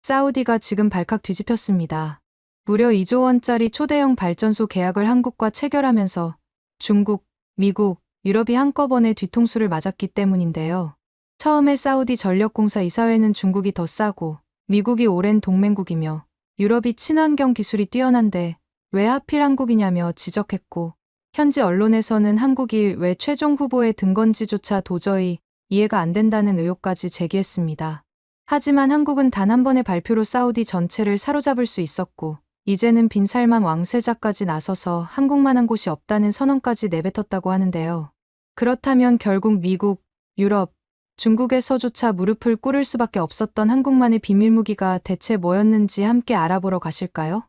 사우디가 지금 발칵 뒤집혔습니다. 무려 2조 원짜리 초대형 발전소 계약을 한국과 체결하면서 중국, 미국, 유럽이 한꺼번에 뒤통수를 맞았기 때문인데요. 처음에 사우디 전력공사 이사회는 중국이 더 싸고 미국이 오랜 동맹국이며 유럽이 친환경 기술이 뛰어난데 왜 하필 한국이냐며 지적했고, 현지 언론에서는 한국이 왜 최종 후보에 든 건지조차 도저히 이해가 안 된다는 의혹까지 제기했습니다. 하지만 한국은 단 한 번의 발표로 사우디 전체를 사로잡을 수 있었고, 이제는 빈살만 왕세자까지 나서서 한국만한 곳이 없다는 선언까지 내뱉었다고 하는데요. 그렇다면 결국 미국, 유럽, 중국에서조차 무릎을 꿇을 수밖에 없었던 한국만의 비밀무기가 대체 뭐였는지 함께 알아보러 가실까요?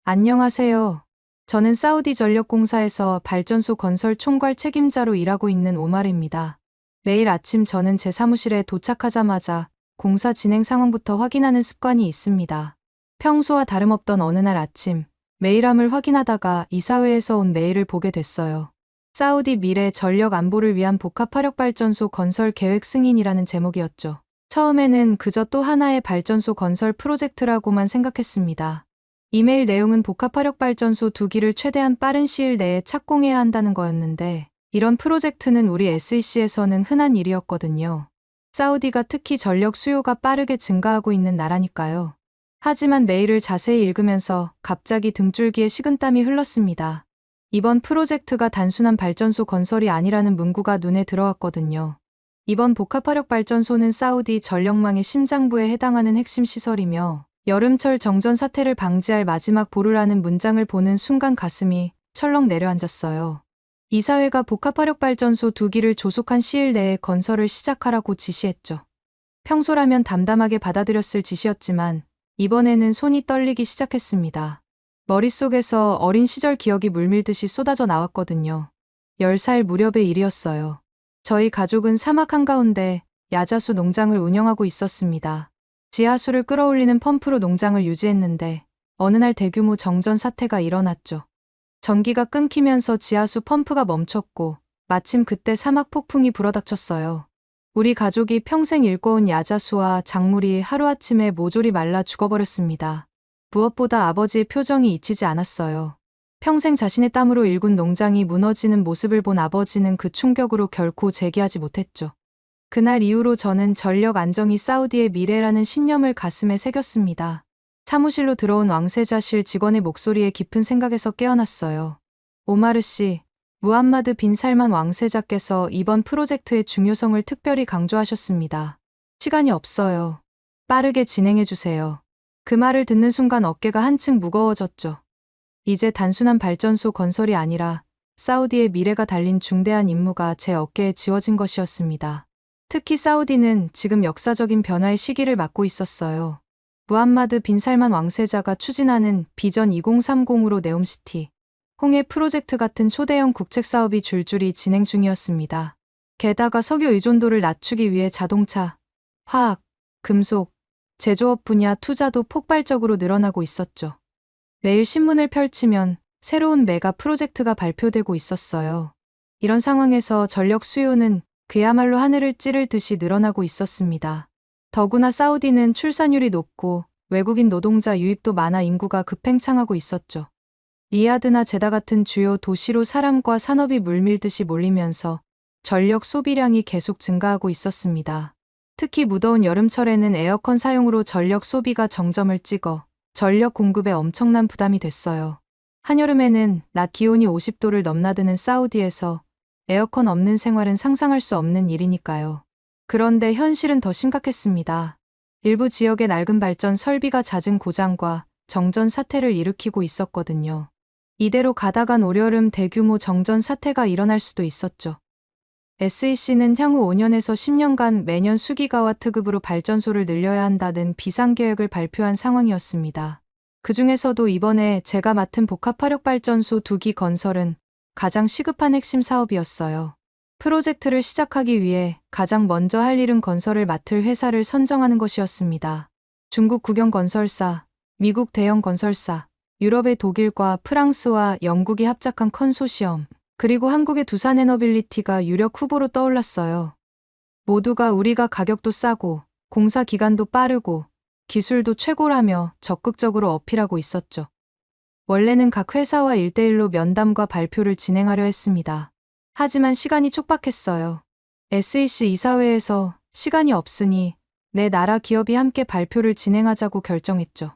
안녕하세요. 저는 사우디 전력공사에서 발전소 건설 총괄 책임자로 일하고 있는 오마르입니다. 매일 아침 저는 제 사무실에 도착하자마자 공사 진행 상황부터 확인하는 습관이 있습니다. 평소와 다름없던 어느 날 아침, 메일함을 확인하다가 이사회에서 온 메일을 보게 됐어요. 사우디 미래 전력 안보를 위한 복합화력발전소 건설 계획 승인이라는 제목이었죠. 처음에는 그저 또 하나의 발전소 건설 프로젝트라고만 생각했습니다. 이메일 내용은 복합화력발전소 2기를 최대한 빠른 시일 내에 착공해야 한다는 거였는데, 이런 프로젝트는 우리 SEC에서는 흔한 일이었거든요. 사우디가 특히 전력 수요가 빠르게 증가하고 있는 나라니까요. 하지만 메일을 자세히 읽으면서 갑자기 등줄기에 식은땀이 흘렀습니다. 이번 프로젝트가 단순한 발전소 건설이 아니라는 문구가 눈에 들어왔거든요. 이번 복합화력발전소는 사우디 전력망의 심장부에 해당하는 핵심 시설이며, 여름철 정전 사태를 방지할 마지막 보루라는 문장을 보는 순간 가슴이 철렁 내려앉았어요. 이사회가 복합화력발전소 2기를 조속한 시일 내에 건설을 시작하라고 지시했죠. 평소라면 담담하게 받아들였을 지시였지만 이번에는 손이 떨리기 시작했습니다. 머릿속에서 어린 시절 기억이 물밀듯이 쏟아져 나왔거든요. 10살 무렵의 일이었어요. 저희 가족은 사막 한가운데 야자수 농장을 운영하고 있었습니다. 지하수를 끌어올리는 펌프로 농장을 유지했는데 어느 날 대규모 정전 사태가 일어났죠. 전기가 끊기면서 지하수 펌프가 멈췄고 마침 그때 사막 폭풍이 불어닥쳤어요. 우리 가족이 평생 일궈온 야자수와 작물이 하루아침에 모조리 말라 죽어버렸습니다. 무엇보다 아버지의 표정이 잊히지 않았어요. 평생 자신의 땀으로 일군 농장이 무너지는 모습을 본 아버지는 그 충격으로 결코 재기하지 못했죠. 그날 이후로 저는 전력 안정이 사우디의 미래라는 신념을 가슴에 새겼습니다. 사무실로 들어온 왕세자실 직원의 목소리에 깊은 생각에서 깨어났어요. 오마르 씨, 무함마드 빈 살만 왕세자께서 이번 프로젝트의 중요성을 특별히 강조하셨습니다. 시간이 없어요. 빠르게 진행해주세요. 그 말을 듣는 순간 어깨가 한층 무거워졌죠. 이제 단순한 발전소 건설이 아니라 사우디의 미래가 달린 중대한 임무가 제 어깨에 지워진 것이었습니다. 특히 사우디는 지금 역사적인 변화의 시기를 맞고 있었어요. 무함마드 빈 살만 왕세자가 추진하는 비전 2030으로 네옴시티, 홍해 프로젝트 같은 초대형 국책 사업이 줄줄이 진행 중이었습니다. 게다가 석유 의존도를 낮추기 위해 자동차, 화학, 금속, 제조업 분야 투자도 폭발적으로 늘어나고 있었죠. 매일 신문을 펼치면 새로운 메가 프로젝트가 발표되고 있었어요. 이런 상황에서 전력 수요는 그야말로 하늘을 찌를 듯이 늘어나고 있었습니다. 더구나 사우디는 출산율이 높고 외국인 노동자 유입도 많아 인구가 급팽창하고 있었죠. 리야드나 제다 같은 주요 도시로 사람과 산업이 물밀듯이 몰리면서 전력 소비량이 계속 증가하고 있었습니다. 특히 무더운 여름철에는 에어컨 사용으로 전력 소비가 정점을 찍어 전력 공급에 엄청난 부담이 됐어요. 한여름에는 낮 기온이 50도를 넘나드는 사우디에서 에어컨 없는 생활은 상상할 수 없는 일이니까요. 그런데 현실은 더 심각했습니다. 일부 지역의 낡은 발전 설비가 잦은 고장과 정전 사태를 일으키고 있었거든요. 이대로 가다간 올여름 대규모 정전 사태가 일어날 수도 있었죠. SEC는 향후 5년에서 10년간 매년 수기가와트급으로 발전소를 늘려야 한다는 비상계획을 발표한 상황이었습니다. 그 중에서도 이번에 제가 맡은 복합화력발전소 2기 건설은 가장 시급한 핵심 사업이었어요. 프로젝트를 시작하기 위해 가장 먼저 할 일은 건설을 맡을 회사를 선정하는 것이었습니다. 중국 국영 건설사, 미국 대형 건설사, 유럽의 독일과 프랑스와 영국이 합작한 컨소시엄, 그리고 한국의 두산에너빌리티가 유력 후보로 떠올랐어요. 모두가 우리가 가격도 싸고 공사 기간도 빠르고 기술도 최고라며 적극적으로 어필하고 있었죠. 원래는 각 회사와 1대1로 면담과 발표를 진행하려 했습니다. 하지만 시간이 촉박했어요. SEC 이사회에서 시간이 없으니 내 나라 기업이 함께 발표를 진행하자고 결정했죠.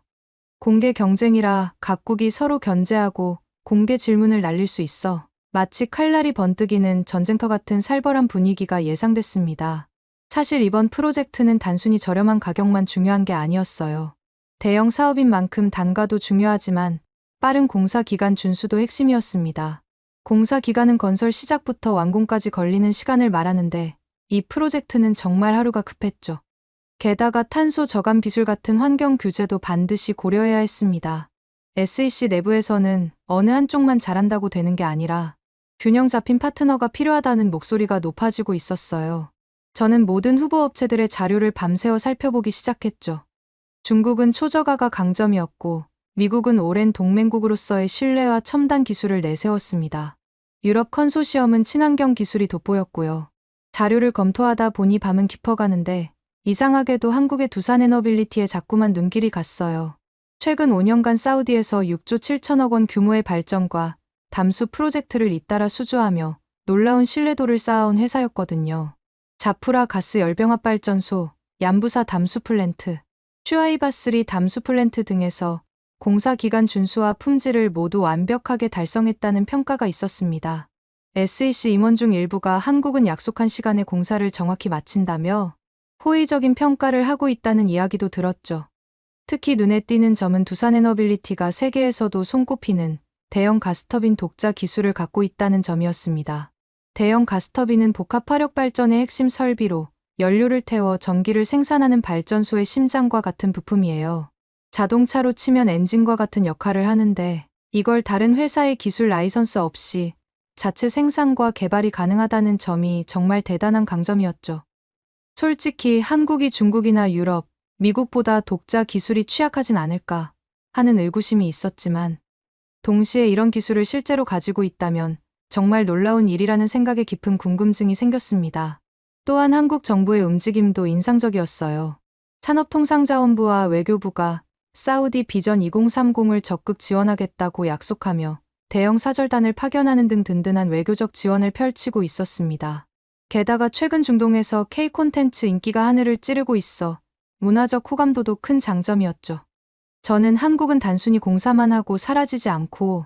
공개 경쟁이라 각국이 서로 견제하고 공개 질문을 날릴 수 있어 마치 칼날이 번뜩이는 전쟁터 같은 살벌한 분위기가 예상됐습니다. 사실 이번 프로젝트는 단순히 저렴한 가격만 중요한 게 아니었어요. 대형 사업인 만큼 단가도 중요하지만 빠른 공사 기간 준수도 핵심이었습니다. 공사 기간은 건설 시작부터 완공까지 걸리는 시간을 말하는데 이 프로젝트는 정말 하루가 급했죠. 게다가 탄소 저감 기술 같은 환경 규제도 반드시 고려해야 했습니다. SEC 내부에서는 어느 한쪽만 잘한다고 되는 게 아니라 균형 잡힌 파트너가 필요하다는 목소리가 높아지고 있었어요. 저는 모든 후보 업체들의 자료를 밤새워 살펴보기 시작했죠. 중국은 초저가가 강점이었고 미국은 오랜 동맹국으로서의 신뢰와 첨단 기술을 내세웠습니다. 유럽 컨소시엄은 친환경 기술이 돋보였고요. 자료를 검토하다 보니 밤은 깊어가는데 이상하게도 한국의 두산에너빌리티에 자꾸만 눈길이 갔어요. 최근 5년간 사우디에서 6조 7천억 원 규모의 발전과 담수 프로젝트를 잇따라 수주하며 놀라운 신뢰도를 쌓아온 회사였거든요. 자프라 가스 열병합발전소, 얀부사 담수 플랜트, 슈아이바3 담수 플랜트 등에서 공사 기간 준수와 품질을 모두 완벽하게 달성했다는 평가가 있었습니다. SEC 임원 중 일부가 한국은 약속한 시간에 공사를 정확히 마친다며 호의적인 평가를 하고 있다는 이야기도 들었죠. 특히 눈에 띄는 점은 두산에너빌리티가 세계에서도 손꼽히는 대형 가스터빈 독자 기술을 갖고 있다는 점이었습니다. 대형 가스터빈은 복합 화력 발전의 핵심 설비로 연료를 태워 전기를 생산하는 발전소의 심장과 같은 부품이에요. 자동차로 치면 엔진과 같은 역할을 하는데 이걸 다른 회사의 기술 라이선스 없이 자체 생산과 개발이 가능하다는 점이 정말 대단한 강점이었죠. 솔직히 한국이 중국이나 유럽, 미국보다 독자 기술이 취약하진 않을까 하는 의구심이 있었지만 동시에 이런 기술을 실제로 가지고 있다면 정말 놀라운 일이라는 생각에 깊은 궁금증이 생겼습니다. 또한 한국 정부의 움직임도 인상적이었어요. 산업통상자원부와 외교부가 사우디 비전 2030을 적극 지원하겠다고 약속하며 대형 사절단을 파견하는 등 든든한 외교적 지원을 펼치고 있었습니다. 게다가 최근 중동에서 K 콘텐츠 인기가 하늘을 찌르고 있어 문화적 호감도도 큰 장점이었죠. 저는 한국은 단순히 공사만 하고 사라지지 않고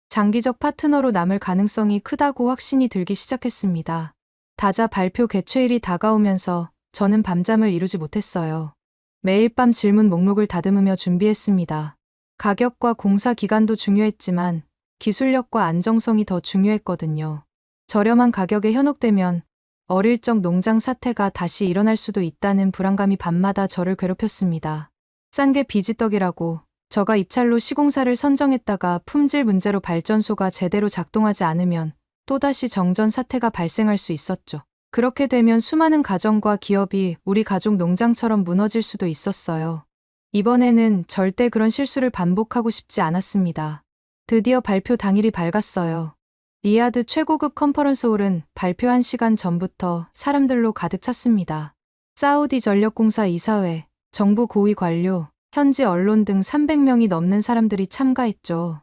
장기적 파트너로 남을 가능성이 크다고 확신이 들기 시작했습니다. 다자 발표 개최일이 다가오면서 저는 밤잠을 이루지 못했어요. 매일 밤 질문 목록을 다듬으며 준비했습니다. 가격과 공사 기간도 중요했지만 기술력과 안정성이 더 중요했거든요. 저렴한 가격에 현혹되면 어릴 적 농장 사태가 다시 일어날 수도 있다는 불안감이 밤마다 저를 괴롭혔습니다. 싼 게 비지떡이라고 저가 입찰로 시공사를 선정했다가 품질 문제로 발전소가 제대로 작동하지 않으면 또다시 정전 사태가 발생할 수 있었죠. 그렇게 되면 수많은 가정과 기업이 우리 가족 농장처럼 무너질 수도 있었어요. 이번에는 절대 그런 실수를 반복하고 싶지 않았습니다. 드디어 발표 당일이 밝았어요. 리야드 최고급 컨퍼런스홀은 발표 1시간 전부터 사람들로 가득 찼습니다. 사우디 전력공사 이사회, 정부 고위 관료, 현지 언론 등 300명이 넘는 사람들이 참가했죠.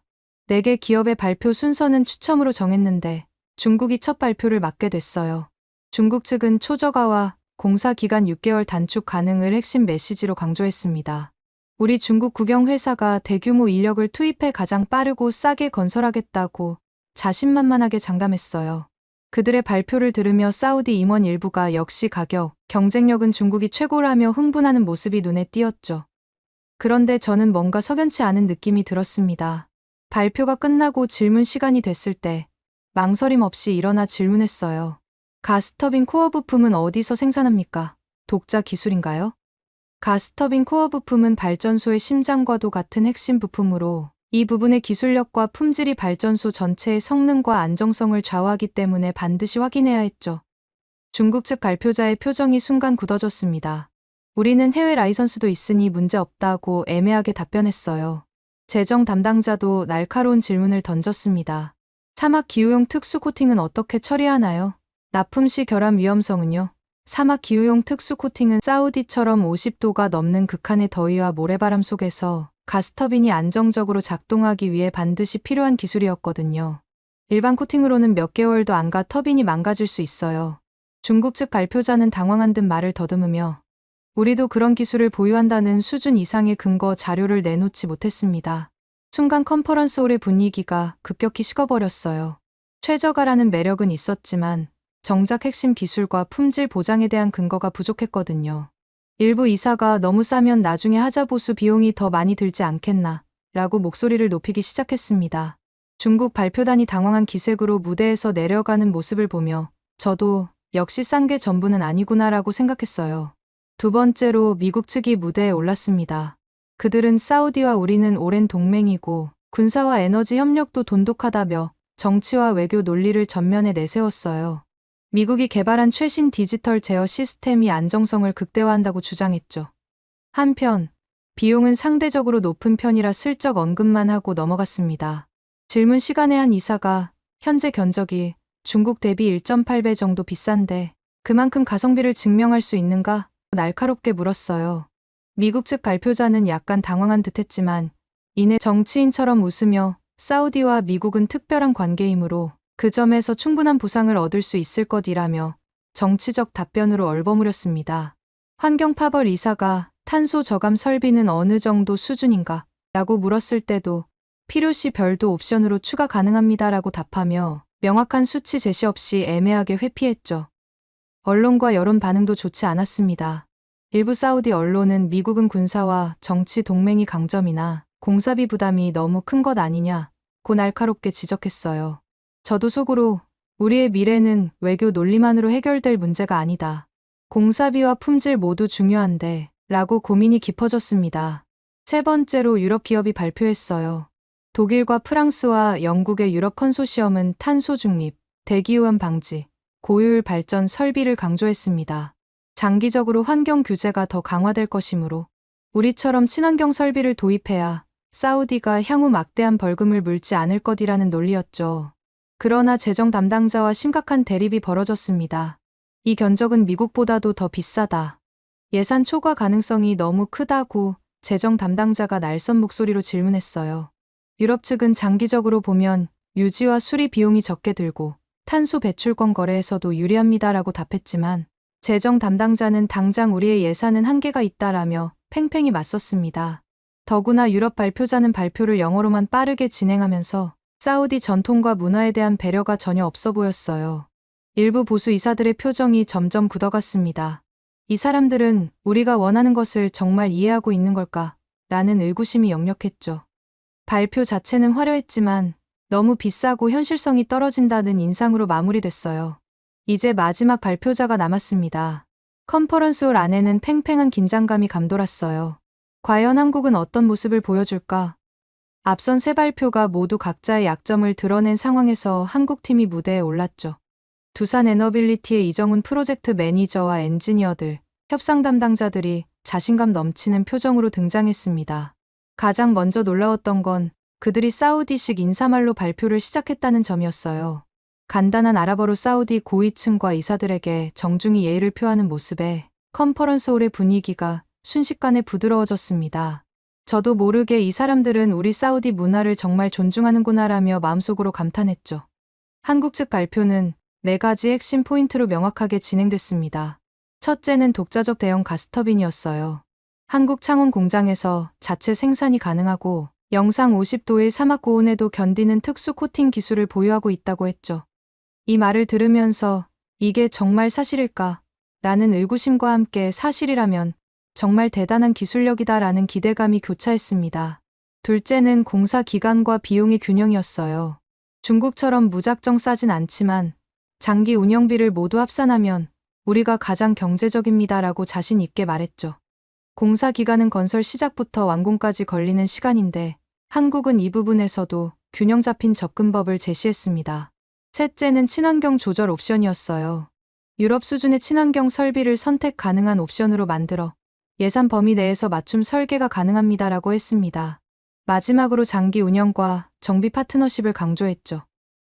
4개 기업의 발표 순서는 추첨으로 정했는데 중국이 첫 발표를 맡게 됐어요. 중국 측은 초저가와 공사 기간 6개월 단축 가능을 핵심 메시지로 강조했습니다. 우리 중국 국영 회사가 대규모 인력을 투입해 가장 빠르고 싸게 건설하겠다고 자신만만하게 장담했어요. 그들의 발표를 들으며 사우디 임원 일부가 역시 가격, 경쟁력은 중국이 최고라며 흥분하는 모습이 눈에 띄었죠. 그런데 저는 뭔가 석연치 않은 느낌이 들었습니다. 발표가 끝나고 질문 시간이 됐을 때 망설임 없이 일어나 질문했어요. 가스터빈 코어 부품은 어디서 생산합니까? 독자 기술인가요? 가스터빈 코어 부품은 발전소의 심장과도 같은 핵심 부품으로 이 부분의 기술력과 품질이 발전소 전체의 성능과 안정성을 좌우하기 때문에 반드시 확인해야 했죠. 중국 측 발표자의 표정이 순간 굳어졌습니다. 우리는 해외 라이선스도 있으니 문제 없다고 애매하게 답변했어요. 재정 담당자도 날카로운 질문을 던졌습니다. 사막 기후용 특수 코팅은 어떻게 처리하나요? 납품 시 결함 위험성은요? 사막 기후용 특수 코팅은 사우디처럼 50도가 넘는 극한의 더위와 모래바람 속에서 가스터빈이 안정적으로 작동하기 위해 반드시 필요한 기술이었거든요. 일반 코팅으로는 몇 개월도 안 가 터빈이 망가질 수 있어요. 중국 측 발표자는 당황한 듯 말을 더듬으며 우리도 그런 기술을 보유한다는 수준 이상의 근거 자료를 내놓지 못했습니다. 순간 컨퍼런스홀의 분위기가 급격히 식어버렸어요. 최저가라는 매력은 있었지만 정작 핵심 기술과 품질 보장에 대한 근거가 부족했거든요. 일부 이사가 너무 싸면 나중에 하자 보수 비용이 더 많이 들지 않겠나 라고 목소리를 높이기 시작했습니다. 중국 발표단이 당황한 기색으로 무대에서 내려가는 모습을 보며 저도 역시 싼 게 전부는 아니구나라고 생각했어요. 두 번째로 미국 측이 무대에 올랐습니다. 그들은 사우디와 우리는 오랜 동맹이고 군사와 에너지 협력도 돈독하다며 정치와 외교 논리를 전면에 내세웠어요. 미국이 개발한 최신 디지털 제어 시스템이 안정성을 극대화한다고 주장했죠. 한편 비용은 상대적으로 높은 편이라 슬쩍 언급만 하고 넘어갔습니다. 질문 시간에 한 이사가 현재 견적이 중국 대비 1.8배 정도 비싼데 그만큼 가성비를 증명할 수 있는가? 날카롭게 물었어요. 미국 측 발표자는 약간 당황한 듯했지만 이내 정치인처럼 웃으며 사우디와 미국은 특별한 관계이므로 그 점에서 충분한 보상을 얻을 수 있을 것이라며 정치적 답변으로 얼버무렸습니다. 환경파벌 이사가 탄소 저감 설비는 어느 정도 수준인가? 라고 물었을 때도 필요시 별도 옵션으로 추가 가능합니다라고 답하며 명확한 수치 제시 없이 애매하게 회피했죠. 언론과 여론 반응도 좋지 않았습니다. 일부 사우디 언론은 미국은 군사와 정치 동맹이 강점이나 공사비 부담이 너무 큰 것 아니냐고 날카롭게 지적했어요. 저도 속으로 우리의 미래는 외교 논리만으로 해결될 문제가 아니다. 공사비와 품질 모두 중요한데 라고 고민이 깊어졌습니다. 세 번째로 유럽 기업이 발표했어요. 독일과 프랑스와 영국의 유럽 컨소시엄은 탄소 중립, 대기오염 방지, 고효율 발전 설비를 강조했습니다. 장기적으로 환경 규제가 더 강화될 것이므로 우리처럼 친환경 설비를 도입해야 사우디가 향후 막대한 벌금을 물지 않을 것이라는 논리였죠. 그러나 재정 담당자와 심각한 대립이 벌어졌습니다. 이 견적은 미국보다도 더 비싸다. 예산 초과 가능성이 너무 크다고 재정 담당자가 날선 목소리로 질문했어요. 유럽 측은 장기적으로 보면 유지와 수리 비용이 적게 들고 탄소 배출권 거래에서도 유리합니다라고 답했지만 재정 담당자는 당장 우리의 예산은 한계가 있다라며 팽팽히 맞섰습니다. 더구나 유럽 발표자는 발표를 영어로만 빠르게 진행하면서 사우디 전통과 문화에 대한 배려가 전혀 없어 보였어요. 일부 보수 이사들의 표정이 점점 굳어갔습니다. 이 사람들은 우리가 원하는 것을 정말 이해하고 있는 걸까? 라는 의구심이 역력했죠. 발표 자체는 화려했지만 너무 비싸고 현실성이 떨어진다는 인상으로 마무리됐어요. 이제 마지막 발표자가 남았습니다. 컨퍼런스홀 안에는 팽팽한 긴장감이 감돌았어요. 과연 한국은 어떤 모습을 보여줄까? 앞선 세 발표가 모두 각자의 약점을 드러낸 상황에서 한국팀이 무대에 올랐죠. 두산 에너빌리티의 이정훈 프로젝트 매니저와 엔지니어들, 협상 담당자들이 자신감 넘치는 표정으로 등장했습니다. 가장 먼저 놀라웠던 건 그들이 사우디식 인사말로 발표를 시작했다는 점이었어요. 간단한 아랍어로 사우디 고위층과 이사들에게 정중히 예의를 표하는 모습에 컨퍼런스홀의 분위기가 순식간에 부드러워졌습니다. 저도 모르게 이 사람들은 우리 사우디 문화를 정말 존중하는구나라며 마음속으로 감탄했죠. 한국 측 발표는 4가지 핵심 포인트로 명확하게 진행됐습니다. 첫째는 독자적 대형 가스터빈이었어요. 한국 창원 공장에서 자체 생산이 가능하고 영상 50도의 사막 고온에도 견디는 특수 코팅 기술을 보유하고 있다고 했죠. 이 말을 들으면서 이게 정말 사실일까? 라는 의구심과 함께 사실이라면 정말 대단한 기술력이다라는 기대감이 교차했습니다. 둘째는 공사 기간과 비용의 균형이었어요. 중국처럼 무작정 싸진 않지만 장기 운영비를 모두 합산하면 우리가 가장 경제적입니다라고 자신 있게 말했죠. 공사 기간은 건설 시작부터 완공까지 걸리는 시간인데 한국은 이 부분에서도 균형 잡힌 접근법을 제시했습니다. 셋째는 친환경 조절 옵션이었어요. 유럽 수준의 친환경 설비를 선택 가능한 옵션으로 만들어 예산 범위 내에서 맞춤 설계가 가능합니다라고 했습니다. 마지막으로 장기 운영과 정비 파트너십을 강조했죠.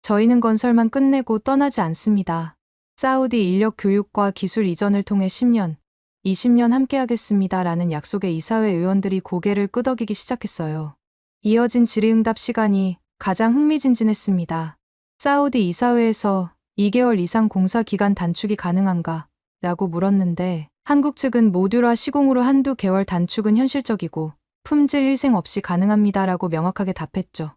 저희는 건설만 끝내고 떠나지 않습니다. 사우디 인력 교육과 기술 이전을 통해 10년, 20년 함께하겠습니다라는 약속에 이사회 의원들이 고개를 끄덕이기 시작했어요. 이어진 질의응답 시간이 가장 흥미진진했습니다. 사우디 이사회에서 2개월 이상 공사 기간 단축이 가능한가? 라고 물었는데 한국 측은 모듈화 시공으로 한두 개월 단축은 현실적이고 품질 희생 없이 가능합니다라고 명확하게 답했죠.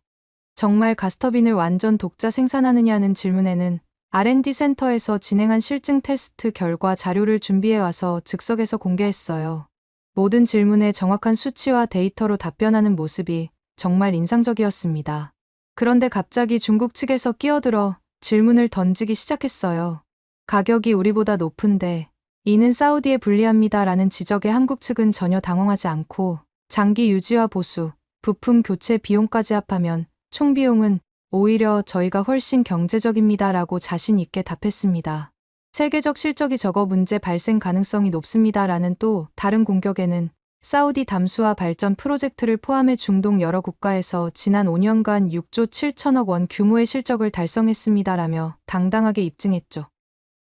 정말 가스터빈을 완전 독자 생산하느냐는 질문에는 R&D 센터에서 진행한 실증 테스트 결과 자료를 준비해와서 즉석에서 공개했어요. 모든 질문에 정확한 수치와 데이터로 답변하는 모습이 정말 인상적이었습니다. 그런데 갑자기 중국 측에서 끼어들어 질문을 던지기 시작했어요. 가격이 우리보다 높은데 이는 사우디에 불리합니다라는 지적에 한국 측은 전혀 당황하지 않고 장기 유지와 보수, 부품 교체 비용까지 합하면 총 비용은 오히려 저희가 훨씬 경제적입니다라고 자신 있게 답했습니다. 세계적 실적이 적어 문제 발생 가능성이 높습니다라는 또 다른 공격에는 사우디 담수화 발전 프로젝트를 포함해 중동 여러 국가에서 지난 5년간 6조 7천억 원 규모의 실적을 달성했습니다라며 당당하게 입증했죠.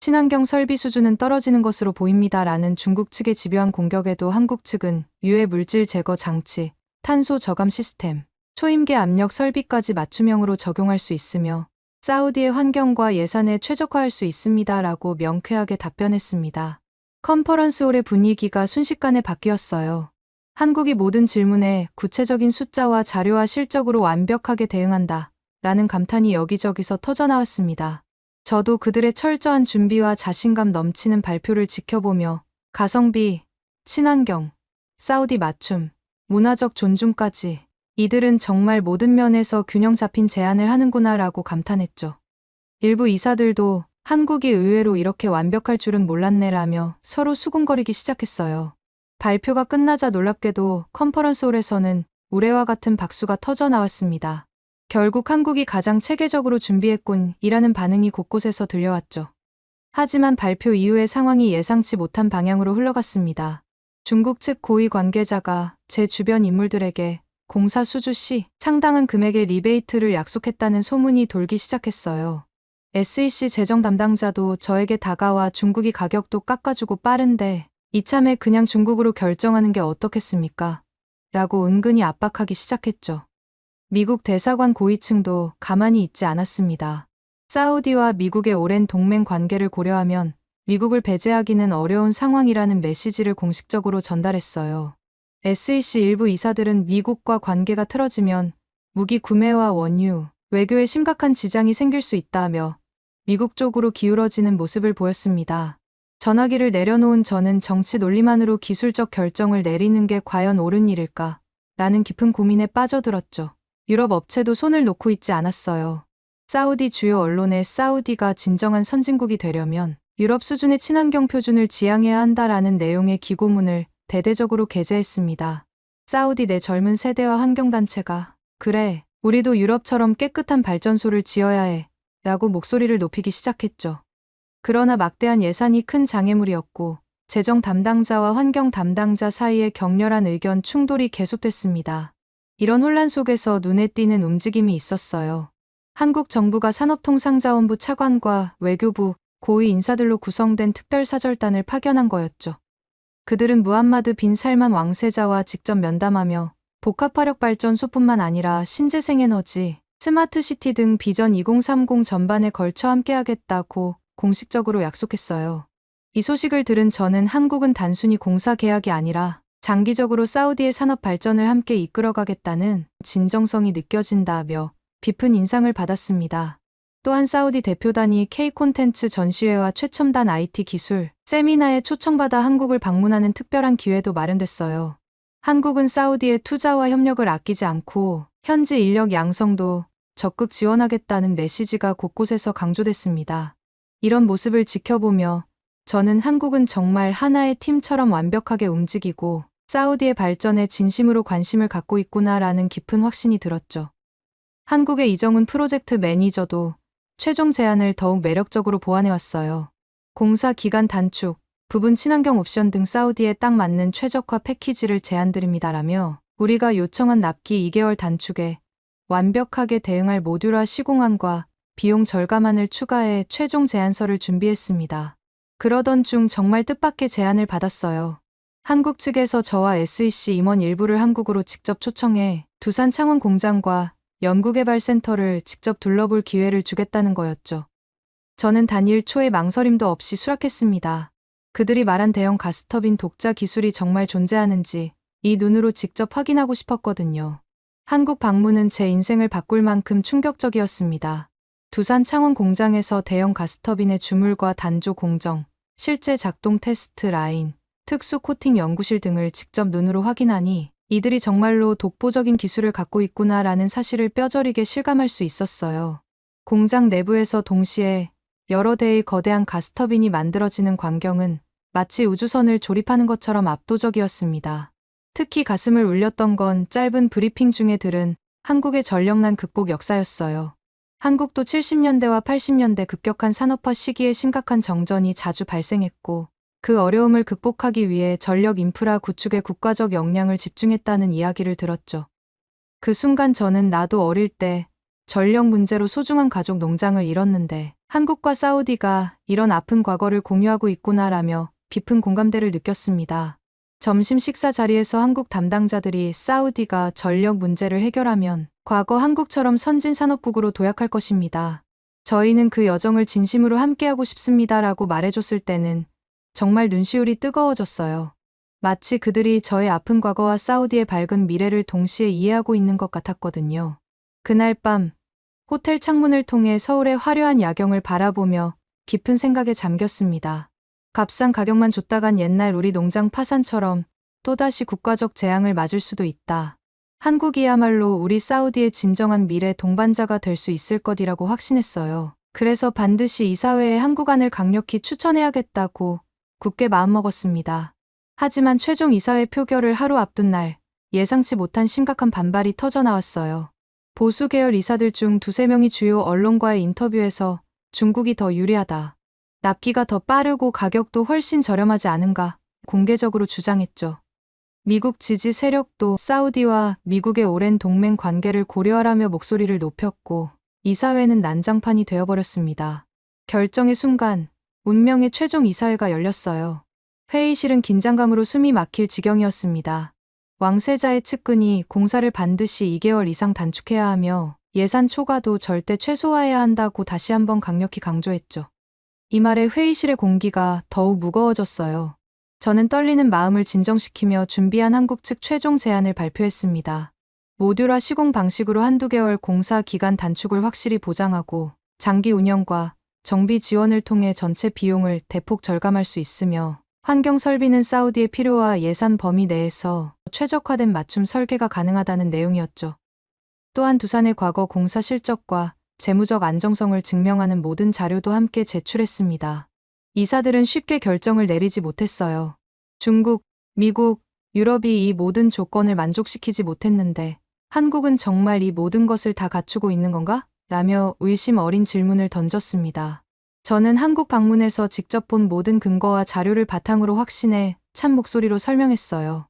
친환경 설비 수준은 떨어지는 것으로 보입니다라는 중국 측의 집요한 공격에도 한국 측은 유해 물질 제거 장치, 탄소 저감 시스템, 초임계 압력 설비까지 맞춤형으로 적용할 수 있으며 사우디의 환경과 예산에 최적화할 수 있습니다라고 명쾌하게 답변했습니다. 컨퍼런스홀의 분위기가 순식간에 바뀌었어요. 한국이 모든 질문에 구체적인 숫자와 자료와 실적으로 완벽하게 대응한다 라는 감탄이 여기저기서 터져나왔습니다. 저도 그들의 철저한 준비와 자신감 넘치는 발표를 지켜보며 가성비, 친환경, 사우디 맞춤, 문화적 존중까지 이들은 정말 모든 면에서 균형 잡힌 제안을 하는구나라고 감탄했죠. 일부 이사들도 한국이 의외로 이렇게 완벽할 줄은 몰랐네라며 서로 수군거리기 시작했어요. 발표가 끝나자 놀랍게도 컨퍼런스홀에서는 우레와 같은 박수가 터져 나왔습니다. 결국 한국이 가장 체계적으로 준비했군이라는 반응이 곳곳에서 들려왔죠. 하지만 발표 이후의 상황이 예상치 못한 방향으로 흘러갔습니다. 중국 측 고위 관계자가 제 주변 인물들에게 공사 수주 시 상당한 금액의 리베이트를 약속했다는 소문이 돌기 시작했어요. SEC 재정 담당자도 저에게 다가와 중국이 가격도 깎아주고 빠른데 이참에 그냥 중국으로 결정하는 게 어떻겠습니까? 라고 은근히 압박하기 시작했죠. 미국 대사관 고위층도 가만히 있지 않았습니다. 사우디와 미국의 오랜 동맹 관계를 고려하면 미국을 배제하기는 어려운 상황이라는 메시지를 공식적으로 전달했어요. SEC 일부 이사들은 미국과 관계가 틀어지면 무기 구매와 원유, 외교에 심각한 지장이 생길 수 있다며 미국 쪽으로 기울어지는 모습을 보였습니다. 전화기를 내려놓은 저는 정치 논리만으로 기술적 결정을 내리는 게 과연 옳은 일일까? 라는 깊은 고민에 빠져들었죠. 유럽 업체도 손을 놓고 있지 않았어요. 사우디 주요 언론에 사우디가 진정한 선진국이 되려면 유럽 수준의 친환경 표준을 지향해야 한다라는 내용의 기고문을 대대적으로 게재했습니다. 사우디 내 젊은 세대와 환경단체가 그래, 우리도 유럽처럼 깨끗한 발전소를 지어야 해 라고 목소리를 높이기 시작했죠. 그러나 막대한 예산이 큰 장애물이었고 재정 담당자와 환경 담당자 사이에 격렬한 의견 충돌이 계속됐습니다. 이런 혼란 속에서 눈에 띄는 움직임이 있었어요. 한국 정부가 산업통상자원부 차관과 외교부 고위 인사들로 구성된 특별사절단을 파견한 거였죠. 그들은 무함마드 빈 살만 왕세자와 직접 면담하며 복합화력발전소뿐만 아니라 신재생에너지, 스마트시티 등 비전 2030 전반에 걸쳐 함께하겠다고 공식적으로 약속했어요. 이 소식을 들은 저는 한국은 단순히 공사 계약이 아니라 장기적으로 사우디의 산업 발전을 함께 이끌어가겠다는 진정성이 느껴진다며 깊은 인상을 받았습니다. 또한 사우디 대표단이 K-콘텐츠 전시회와 최첨단 IT 기술, 세미나에 초청받아 한국을 방문하는 특별한 기회도 마련됐어요. 한국은 사우디의 투자와 협력을 아끼지 않고 현지 인력 양성도 적극 지원하겠다는 메시지가 곳곳에서 강조됐습니다. 이런 모습을 지켜보며 저는 한국은 정말 하나의 팀처럼 완벽하게 움직이고 사우디의 발전에 진심으로 관심을 갖고 있구나라는 깊은 확신이 들었죠. 한국의 이정훈 프로젝트 매니저도 최종 제안을 더욱 매력적으로 보완해왔어요. 공사 기간 단축, 부분 친환경 옵션 등 사우디에 딱 맞는 최적화 패키지를 제안드립니다라며 우리가 요청한 납기 2개월 단축에 완벽하게 대응할 모듈화 시공안과 비용 절감안을 추가해 최종 제안서를 준비했습니다. 그러던 중 정말 뜻밖의 제안을 받았어요. 한국 측에서 저와 SEC 임원 일부를 한국으로 직접 초청해 두산 창원 공장과 연구개발센터를 직접 둘러볼 기회를 주겠다는 거였죠. 저는 단일 초에 망설임도 없이 수락했습니다. 그들이 말한 대형 가스터빈 독자 기술이 정말 존재하는지 이 눈으로 직접 확인하고 싶었거든요. 한국 방문은 제 인생을 바꿀 만큼 충격적이었습니다. 두산 창원 공장에서 대형 가스터빈의 주물과 단조 공정, 실제 작동 테스트 라인, 특수 코팅 연구실 등을 직접 눈으로 확인하니 이들이 정말로 독보적인 기술을 갖고 있구나라는 사실을 뼈저리게 실감할 수 있었어요. 공장 내부에서 동시에 여러 대의 거대한 가스터빈이 만들어지는 광경은 마치 우주선을 조립하는 것처럼 압도적이었습니다. 특히 가슴을 울렸던 건 짧은 브리핑 중에 들은 한국의 전력난 극복 역사였어요. 한국도 70년대와 80년대 급격한 산업화 시기에 심각한 정전이 자주 발생했고 그 어려움을 극복하기 위해 전력 인프라 구축에 국가적 역량을 집중했다는 이야기를 들었죠. 그 순간 저는 나도 어릴 때 전력 문제로 소중한 가족 농장을 잃었는데 한국과 사우디가 이런 아픈 과거를 공유하고 있구나라며 깊은 공감대를 느꼈습니다. 점심 식사 자리에서 한국 담당자들이 사우디가 전력 문제를 해결하면 과거 한국처럼 선진 산업국으로 도약할 것입니다. 저희는 그 여정을 진심으로 함께하고 싶습니다라고 말해줬을 때는 정말 눈시울이 뜨거워졌어요. 마치 그들이 저의 아픈 과거와 사우디의 밝은 미래를 동시에 이해하고 있는 것 같았거든요. 그날 밤 호텔 창문을 통해 서울의 화려한 야경을 바라보며 깊은 생각에 잠겼습니다. 값싼 가격만 줬다간 옛날 우리 농장 파산처럼 또다시 국가적 재앙을 맞을 수도 있다. 한국이야말로 우리 사우디의 진정한 미래 동반자가 될 수 있을 것이라고 확신했어요. 그래서 반드시 이사회에 한국안을 강력히 추천해야겠다고 굳게 마음먹었습니다. 하지만 최종 이사회 표결을 하루 앞둔 날 예상치 못한 심각한 반발이 터져나왔어요. 보수 계열 이사들 중 두세 명이 주요 언론과의 인터뷰에서 중국이 더 유리하다. 납기가 더 빠르고 가격도 훨씬 저렴하지 않은가 공개적으로 주장했죠. 미국 지지 세력도 사우디와 미국의 오랜 동맹 관계를 고려하라며 목소리를 높였고 이사회는 난장판이 되어버렸습니다. 결정의 순간 운명의 최종 이사회가 열렸어요. 회의실은 긴장감으로 숨이 막힐 지경이었습니다. 왕세자의 측근이 공사를 반드시 2개월 이상 단축해야 하며 예산 초과도 절대 최소화해야 한다고 다시 한번 강력히 강조했죠. 이 말에 회의실의 공기가 더욱 무거워졌어요. 저는 떨리는 마음을 진정시키며 준비한 한국 측 최종 제안을 발표했습니다. 모듈화 시공 방식으로 한두 개월 공사 기간 단축을 확실히 보장하고 장기 운영과 정비 지원을 통해 전체 비용을 대폭 절감할 수 있으며 환경 설비는 사우디의 필요와 예산 범위 내에서 최적화된 맞춤 설계가 가능하다는 내용이었죠. 또한 두산의 과거 공사 실적과 재무적 안정성을 증명하는 모든 자료도 함께 제출했습니다. 이사들은 쉽게 결정을 내리지 못했어요. 중국, 미국, 유럽이 이 모든 조건을 만족시키지 못했는데 한국은 정말 이 모든 것을 다 갖추고 있는 건가? 라며 의심 어린 질문을 던졌습니다. 저는 한국 방문에서 직접 본 모든 근거와 자료를 바탕으로 확신해 찬 목소리로 설명했어요.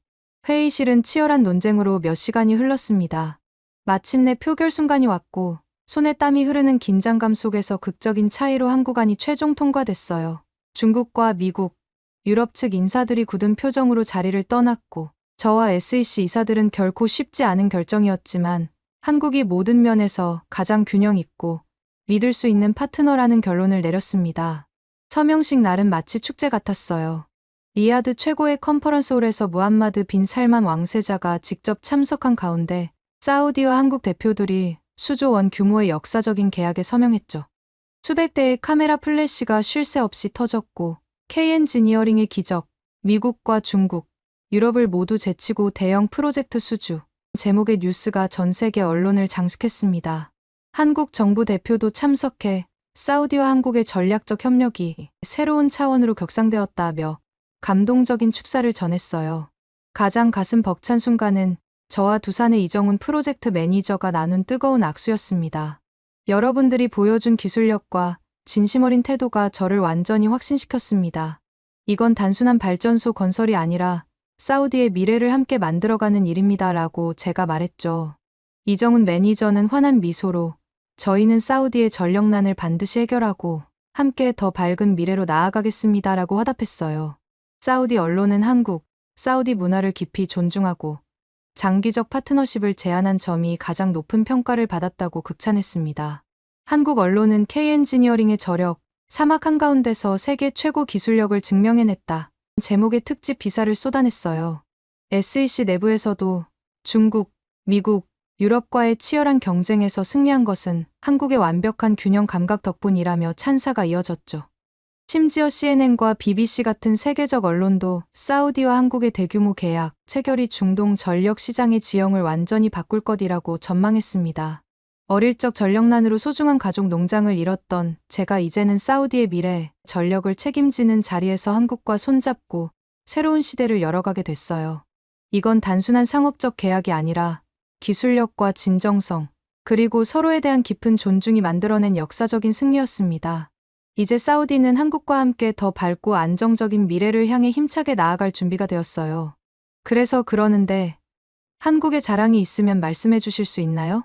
회의실은 치열한 논쟁으로 몇 시간이 흘렀습니다. 마침내 표결 순간이 왔고 손에 땀이 흐르는 긴장감 속에서 극적인 차이로 한국안이 최종 통과됐어요. 중국과 미국, 유럽 측 인사들이 굳은 표정으로 자리를 떠났고 저와 SEC 이사들은 결코 쉽지 않은 결정이었지만 한국이 모든 면에서 가장 균형 있고 믿을 수 있는 파트너라는 결론을 내렸습니다. 서명식 날은 마치 축제 같았어요. 리야드 최고의 컨퍼런스홀에서 무함마드 빈 살만 왕세자가 직접 참석한 가운데 사우디와 한국 대표들이 수조 원 규모의 역사적인 계약에 서명했죠. 수백 대의 카메라 플래시가 쉴 새 없이 터졌고 K 엔지니어링의 기적, 미국과 중국, 유럽을 모두 제치고 대형 프로젝트 수주 제목의 뉴스가 전 세계 언론을 장식했습니다. 한국 정부 대표도 참석해 사우디와 한국의 전략적 협력이 새로운 차원으로 격상되었다며 감동적인 축사를 전했어요. 가장 가슴 벅찬 순간은 저와 두산의 이정훈 프로젝트 매니저가 나눈 뜨거운 악수였습니다. 여러분들이 보여준 기술력과 진심 어린 태도가 저를 완전히 확신시켰습니다. 이건 단순한 발전소 건설이 아니라 사우디의 미래를 함께 만들어가는 일입니다라고 제가 말했죠. 이정훈 매니저는 환한 미소로 저희는 사우디의 전력난을 반드시 해결하고 함께 더 밝은 미래로 나아가겠습니다라고 화답했어요. 사우디 언론은 한국, 사우디 문화를 깊이 존중하고 장기적 파트너십을 제안한 점이 가장 높은 평가를 받았다고 극찬했습니다. 한국 언론은 K 엔지니어링의 저력, 사막 한가운데서 세계 최고 기술력을 증명해냈다. 제목의 특집 기사를 쏟아냈어요. SEC 내부에서도 중국, 미국, 유럽과의 치열한 경쟁에서 승리한 것은 한국의 완벽한 균형 감각 덕분이라며 찬사가 이어졌죠. 심지어 CNN과 BBC 같은 세계적 언론도 사우디와 한국의 대규모 계약, 체결이 중동 전력 시장의 지형을 완전히 바꿀 것이라고 전망했습니다. 어릴 적 전력난으로 소중한 가족 농장을 잃었던 제가 이제는 사우디의 미래, 전력을 책임지는 자리에서 한국과 손잡고 새로운 시대를 열어가게 됐어요. 이건 단순한 상업적 계약이 아니라 기술력과 진정성, 그리고 서로에 대한 깊은 존중이 만들어낸 역사적인 승리였습니다. 이제 사우디는 한국과 함께 더 밝고 안정적인 미래를 향해 힘차게 나아갈 준비가 되었어요. 그래서 그러는데 한국의 자랑이 있으면 말씀해 주실 수 있나요?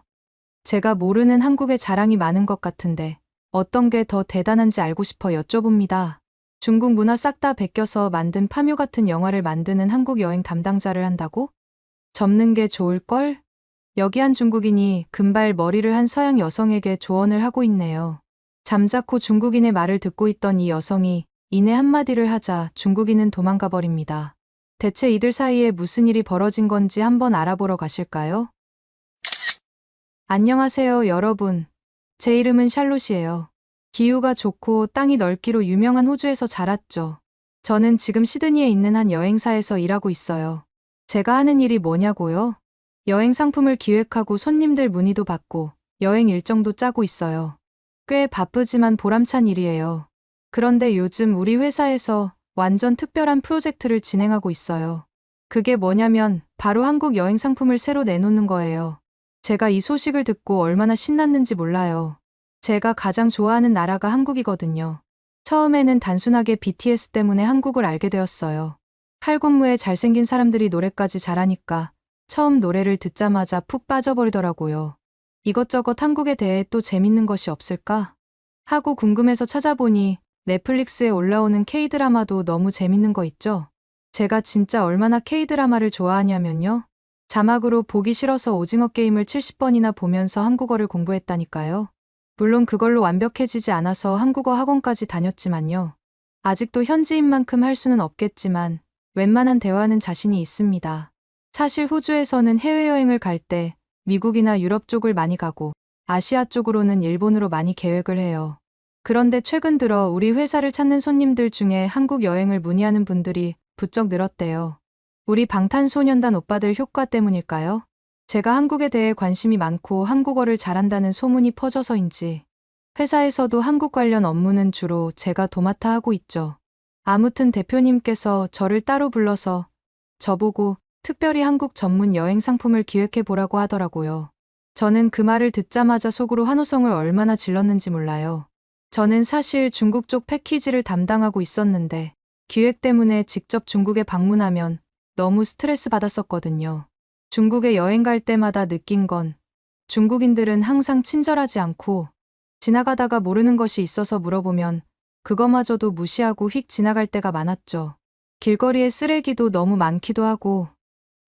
제가 모르는 한국의 자랑이 많은 것 같은데 어떤 게 더 대단한지 알고 싶어 여쭤봅니다. 중국 문화 싹 다 베껴서 만든 파묘 같은 영화를 만드는 한국 여행 담당자를 한다고? 접는 게 좋을걸? 여기 한 중국인이 금발 머리를 한 서양 여성에게 조언을 하고 있네요. 잠자코 중국인의 말을 듣고 있던 이 여성이 이내 한마디를 하자 중국인은 도망가 버립니다. 대체 이들 사이에 무슨 일이 벌어진 건지 한번 알아보러 가실까요? 안녕하세요, 여러분. 제 이름은 샬롯이에요. 기후가 좋고 땅이 넓기로 유명한 호주에서 자랐죠. 저는 지금 시드니에 있는 한 여행사에서 일하고 있어요. 제가 하는 일이 뭐냐고요? 여행 상품을 기획하고 손님들 문의도 받고 여행 일정도 짜고 있어요. 꽤 바쁘지만 보람찬 일이에요. 그런데 요즘 우리 회사에서 완전 특별한 프로젝트를 진행하고 있어요. 그게 뭐냐면 바로 한국 여행 상품을 새로 내놓는 거예요. 제가 이 소식을 듣고 얼마나 신났는지 몰라요. 제가 가장 좋아하는 나라가 한국이거든요. 처음에는 단순하게 BTS 때문에 한국을 알게 되었어요. 칼군무에 잘생긴 사람들이 노래까지 잘하니까 처음 노래를 듣자마자 푹 빠져버리더라고요. 이것저것 한국에 대해 또 재밌는 것이 없을까? 하고 궁금해서 찾아보니 넷플릭스에 올라오는 K-드라마도 너무 재밌는 거 있죠? 제가 진짜 얼마나 K-드라마를 좋아하냐면요. 자막으로 보기 싫어서 오징어 게임을 70번이나 보면서 한국어를 공부했다니까요. 물론 그걸로 완벽해지지 않아서 한국어 학원까지 다녔지만요. 아직도 현지인 만큼 할 수는 없겠지만 웬만한 대화는 자신이 있습니다. 사실 호주에서는 해외여행을 갈 때 미국이나 유럽 쪽을 많이 가고 아시아 쪽으로는 일본으로 많이 계획을 해요. 그런데 최근 들어 우리 회사를 찾는 손님들 중에 한국 여행을 문의하는 분들이 부쩍 늘었대요. 우리 방탄소년단 오빠들 효과 때문일까요? 제가 한국에 대해 관심이 많고 한국어를 잘한다는 소문이 퍼져서인지 회사에서도 한국 관련 업무는 주로 제가 도맡아 하고 있죠. 아무튼 대표님께서 저를 따로 불러서 저보고 특별히 한국 전문 여행 상품을 기획해 보라고 하더라고요. 저는 그 말을 듣자마자 속으로 환호성을 얼마나 질렀는지 몰라요. 저는 사실 중국 쪽 패키지를 담당하고 있었는데 기획 때문에 직접 중국에 방문하면 너무 스트레스 받았었거든요. 중국에 여행 갈 때마다 느낀 건 중국인들은 항상 친절하지 않고 지나가다가 모르는 것이 있어서 물어보면 그거마저도 무시하고 휙 지나갈 때가 많았죠. 길거리에 쓰레기도 너무 많기도 하고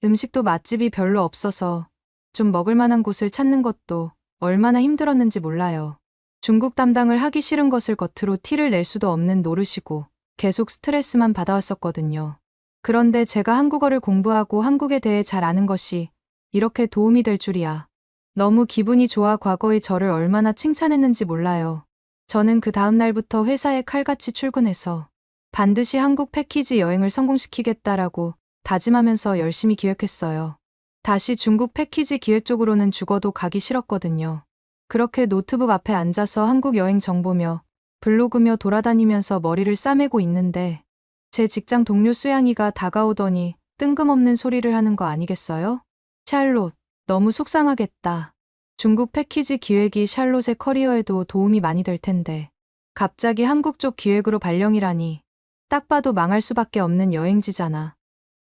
음식도 맛집이 별로 없어서 좀 먹을 만한 곳을 찾는 것도 얼마나 힘들었는지 몰라요. 중국 담당을 하기 싫은 것을 겉으로 티를 낼 수도 없는 노릇이고 계속 스트레스만 받아왔었거든요. 그런데 제가 한국어를 공부하고 한국에 대해 잘 아는 것이 이렇게 도움이 될 줄이야. 너무 기분이 좋아. 과거의 저를 얼마나 칭찬했는지 몰라요. 저는 그 다음 날부터 회사에 칼같이 출근해서 반드시 한국 패키지 여행을 성공시키겠다라고 다짐하면서 열심히 기획했어요. 다시 중국 패키지 기획 쪽으로는 죽어도 가기 싫었거든요. 그렇게 노트북 앞에 앉아서 한국 여행 정보며 블로그며 돌아다니면서 머리를 싸매고 있는데 제 직장 동료 수양이가 다가오더니 뜬금없는 소리를 하는 거 아니겠어요? 샬롯, 너무 속상하겠다. 중국 패키지 기획이 샬롯의 커리어에도 도움이 많이 될 텐데 갑자기 한국 쪽 기획으로 발령이라니 딱 봐도 망할 수밖에 없는 여행지잖아.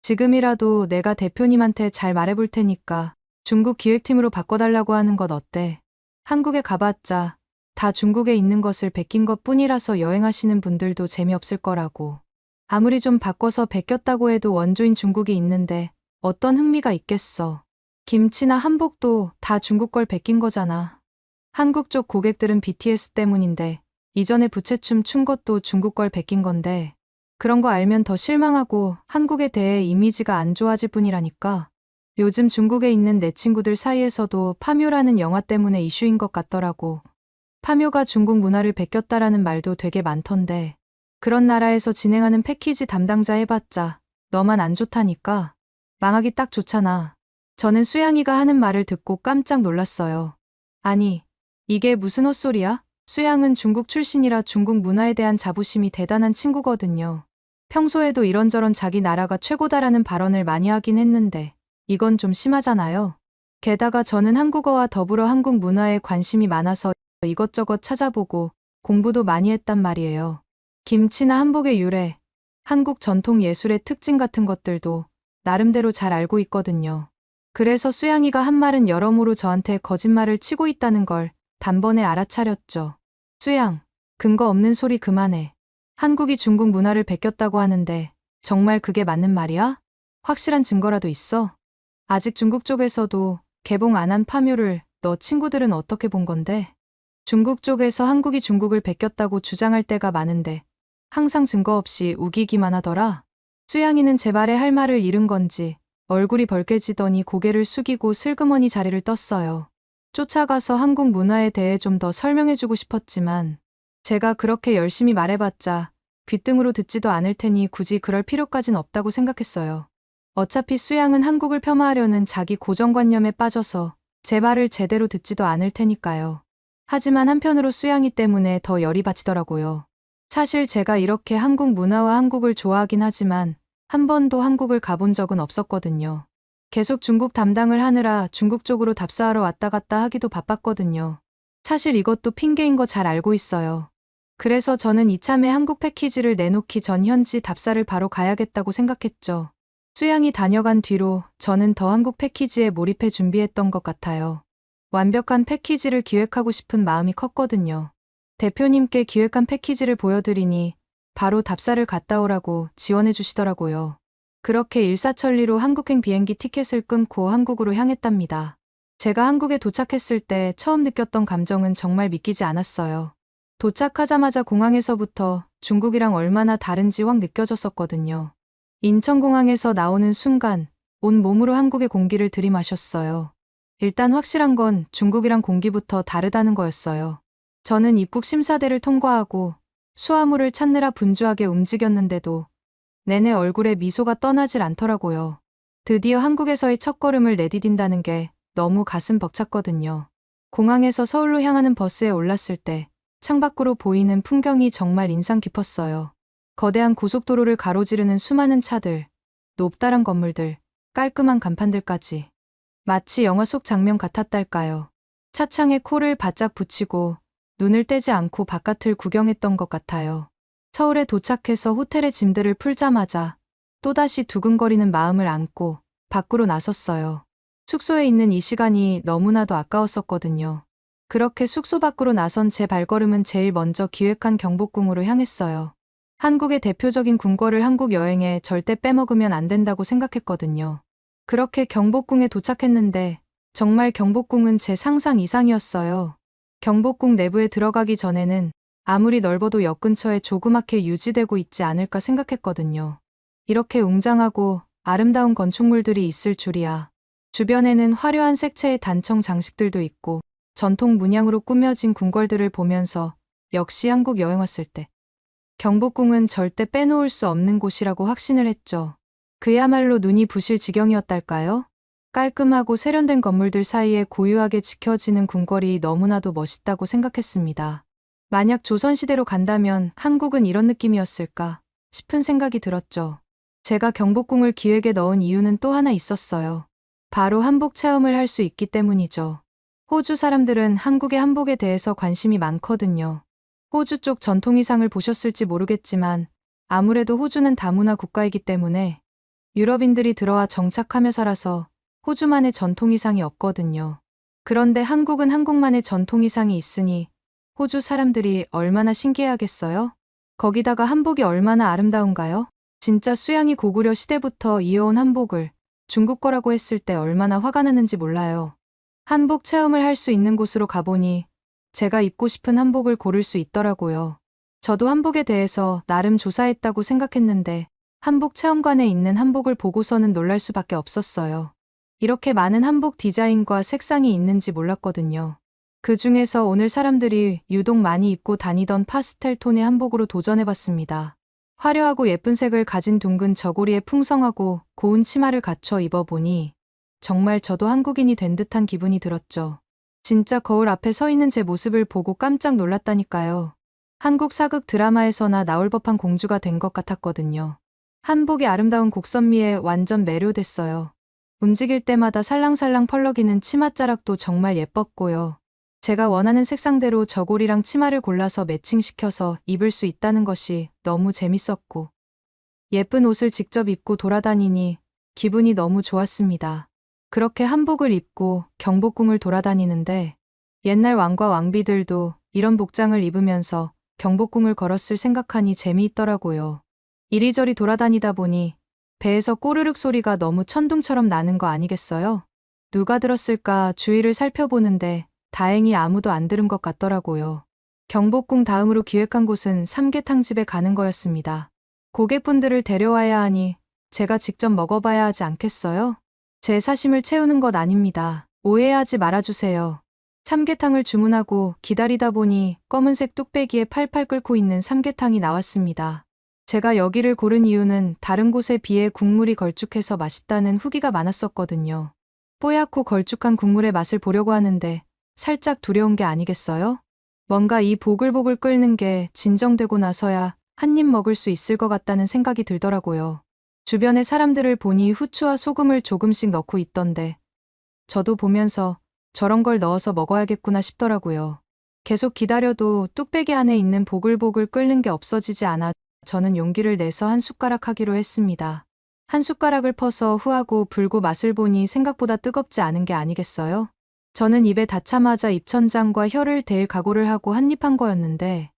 지금이라도 내가 대표님한테 잘 말해볼 테니까 중국 기획팀으로 바꿔달라고 하는 것 어때? 한국에 가봤자 다 중국에 있는 것을 베낀 것뿐이라서 여행하시는 분들도 재미없을 거라고. 아무리 좀 바꿔서 베꼈다고 해도 원조인 중국이 있는데 어떤 흥미가 있겠어. 김치나 한복도 다 중국 걸 베낀 거잖아. 한국 쪽 고객들은 BTS 때문인데 이전에 부채춤 춘 것도 중국 걸 베낀 건데 그런 거 알면 더 실망하고 한국에 대해 이미지가 안 좋아질 뿐이라니까. 요즘 중국에 있는 내 친구들 사이에서도 파묘라는 영화 때문에 이슈인 것 같더라고. 파묘가 중국 문화를 베꼈다라는 말도 되게 많던데 그런 나라에서 진행하는 패키지 담당자 해봤자 너만 안 좋다니까. 망하기 딱 좋잖아. 저는 수양이가 하는 말을 듣고 깜짝 놀랐어요. 아니, 이게 무슨 헛소리야? 수양은 중국 출신이라 중국 문화에 대한 자부심이 대단한 친구거든요. 평소에도 이런저런 자기 나라가 최고다라는 발언을 많이 하긴 했는데 이건 좀 심하잖아요. 게다가 저는 한국어와 더불어 한국 문화에 관심이 많아서 이것저것 찾아보고 공부도 많이 했단 말이에요. 김치나 한복의 유래, 한국 전통 예술의 특징 같은 것들도 나름대로 잘 알고 있거든요. 그래서 수양이가 한 말은 여러모로 저한테 거짓말을 치고 있다는 걸 단번에 알아차렸죠. 수양, 근거 없는 소리 그만해. 한국이 중국 문화를 베꼈다고 하는데 정말 그게 맞는 말이야? 확실한 증거라도 있어? 아직 중국 쪽에서도 개봉 안 한 파묘를 너 친구들은 어떻게 본 건데? 중국 쪽에서 한국이 중국을 베꼈다고 주장할 때가 많은데 항상 증거 없이 우기기만 하더라. 수양이는 제 말에 할 말을 잃은 건지 얼굴이 벌개지더니 고개를 숙이고 슬그머니 자리를 떴어요. 쫓아가서 한국 문화에 대해 좀 더 설명해주고 싶었지만 제가 그렇게 열심히 말해봤자 귓등으로 듣지도 않을 테니 굳이 그럴 필요까진 없다고 생각했어요. 어차피 수양은 한국을 폄하하려는 자기 고정관념에 빠져서 제 말을 제대로 듣지도 않을 테니까요. 하지만 한편으로 수양이 때문에 더 열이 받치더라고요. 사실 제가 이렇게 한국 문화와 한국을 좋아하긴 하지만 한 번도 한국을 가본 적은 없었거든요. 계속 중국 담당을 하느라 중국 쪽으로 답사하러 왔다 갔다 하기도 바빴거든요. 사실 이것도 핑계인 거 잘 알고 있어요. 그래서 저는 이참에 한국 패키지를 내놓기 전 현지 답사를 바로 가야겠다고 생각했죠. 수양이 다녀간 뒤로 저는 더 한국 패키지에 몰입해 준비했던 것 같아요. 완벽한 패키지를 기획하고 싶은 마음이 컸거든요. 대표님께 기획한 패키지를 보여드리니 바로 답사를 갔다 오라고 지원해 주시더라고요. 그렇게 일사천리로 한국행 비행기 티켓을 끊고 한국으로 향했답니다. 제가 한국에 도착했을 때 처음 느꼈던 감정은 정말 믿기지 않았어요. 도착하자마자 공항에서부터 중국이랑 얼마나 다른지 확 느껴졌었거든요. 인천공항에서 나오는 순간 온 몸으로 한국의 공기를 들이마셨어요. 일단 확실한 건 중국이랑 공기부터 다르다는 거였어요. 저는 입국 심사대를 통과하고 수화물을 찾느라 분주하게 움직였는데도 내내 얼굴에 미소가 떠나질 않더라고요. 드디어 한국에서의 첫걸음을 내디딘다는 게 너무 가슴 벅찼거든요. 공항에서 서울로 향하는 버스에 올랐을 때 창밖으로 보이는 풍경이 정말 인상 깊었어요. 거대한 고속도로를 가로지르는 수많은 차들, 높다란 건물들, 깔끔한 간판들까지. 마치 영화 속 장면 같았달까요. 차창에 코를 바짝 붙이고 눈을 떼지 않고 바깥을 구경했던 것 같아요. 서울에 도착해서 호텔의 짐들을 풀자마자 또다시 두근거리는 마음을 안고 밖으로 나섰어요. 숙소에 있는 이 시간이 너무나도 아까웠었거든요. 그렇게 숙소 밖으로 나선 제 발걸음은 제일 먼저 기획한 경복궁으로 향했어요. 한국의 대표적인 궁궐을 한국 여행에 절대 빼먹으면 안 된다고 생각했거든요. 그렇게 경복궁에 도착했는데 정말 경복궁은 제 상상 이상이었어요. 경복궁 내부에 들어가기 전에는 아무리 넓어도 역 근처에 조그맣게 유지되고 있지 않을까 생각했거든요. 이렇게 웅장하고 아름다운 건축물들이 있을 줄이야. 주변에는 화려한 색채의 단청 장식들도 있고 전통 문양으로 꾸며진 궁궐들을 보면서 역시 한국 여행 왔을 때 경복궁은 절대 빼놓을 수 없는 곳이라고 확신을 했죠. 그야말로 눈이 부실 지경이었달까요? 깔끔하고 세련된 건물들 사이에 고요하게 지켜지는 궁궐이 너무나도 멋있다고 생각했습니다. 만약 조선시대로 간다면 한국은 이런 느낌이었을까 싶은 생각이 들었죠. 제가 경복궁을 기획에 넣은 이유는 또 하나 있었어요. 바로 한복 체험을 할 수 있기 때문이죠. 호주 사람들은 한국의 한복에 대해서 관심이 많거든요. 호주 쪽 전통의상을 보셨을지 모르겠지만 아무래도 호주는 다문화 국가이기 때문에 유럽인들이 들어와 정착하며 살아서 호주만의 전통의상이 없거든요. 그런데 한국은 한국만의 전통 이상이 있으니 호주 사람들이 얼마나 신기해하겠어요? 거기다가 한복이 얼마나 아름다운가요? 진짜 수양이 고구려 시대부터 이어온 한복을 중국 거라고 했을 때 얼마나 화가 나는지 몰라요. 한복 체험을 할 수 있는 곳으로 가보니 제가 입고 싶은 한복을 고를 수 있더라고요. 저도 한복에 대해서 나름 조사했다고 생각했는데 한복 체험관에 있는 한복을 보고서는 놀랄 수밖에 없었어요. 이렇게 많은 한복 디자인과 색상이 있는지 몰랐거든요. 그 중에서 오늘 사람들이 유독 많이 입고 다니던 파스텔 톤의 한복으로 도전해봤습니다. 화려하고 예쁜 색을 가진 둥근 저고리에 풍성하고 고운 치마를 갖춰 입어보니 정말 저도 한국인이 된 듯한 기분이 들었죠. 진짜 거울 앞에 서 있는 제 모습을 보고 깜짝 놀랐다니까요. 한국 사극 드라마에서나 나올 법한 공주가 된 것 같았거든요. 한복의 아름다운 곡선미에 완전 매료됐어요. 움직일 때마다 살랑살랑 펄럭이는 치맛자락도 정말 예뻤고요. 제가 원하는 색상대로 저고리랑 치마를 골라서 매칭시켜서 입을 수 있다는 것이 너무 재밌었고 예쁜 옷을 직접 입고 돌아다니니 기분이 너무 좋았습니다. 그렇게 한복을 입고 경복궁을 돌아다니는데 옛날 왕과 왕비들도 이런 복장을 입으면서 경복궁을 걸었을 생각하니 재미있더라고요. 이리저리 돌아다니다 보니 배에서 꼬르륵 소리가 너무 천둥처럼 나는 거 아니겠어요? 누가 들었을까 주위를 살펴보는데 다행히 아무도 안 들은 것 같더라고요. 경복궁 다음으로 기획한 곳은 삼계탕집에 가는 거였습니다. 고객분들을 데려와야 하니 제가 직접 먹어봐야 하지 않겠어요? 제 사심을 채우는 것 아닙니다. 오해하지 말아주세요. 삼계탕을 주문하고 기다리다 보니 검은색 뚝배기에 팔팔 끓고 있는 삼계탕이 나왔습니다. 제가 여기를 고른 이유는 다른 곳에 비해 국물이 걸쭉해서 맛있다는 후기가 많았었거든요. 뽀얗고 걸쭉한 국물의 맛을 보려고 하는데 살짝 두려운 게 아니겠어요? 뭔가 이 보글보글 끓는 게 진정되고 나서야 한 입 먹을 수 있을 것 같다는 생각이 들더라고요. 주변의 사람들을 보니 후추와 소금을 조금씩 넣고 있던데 저도 보면서 저런 걸 넣어서 먹어야겠구나 싶더라고요. 계속 기다려도 뚝배기 안에 있는 보글보글 끓는 게 없어지지 않아 저는 용기를 내서 한 숟가락 하기로 했습니다. 한 숟가락을 퍼서 후하고 불고 맛을 보니 생각보다 뜨겁지 않은 게 아니겠어요? 저는 입에 닿자마자 입천장과 혀를 댈 각오를 하고 한 입 한 거였는데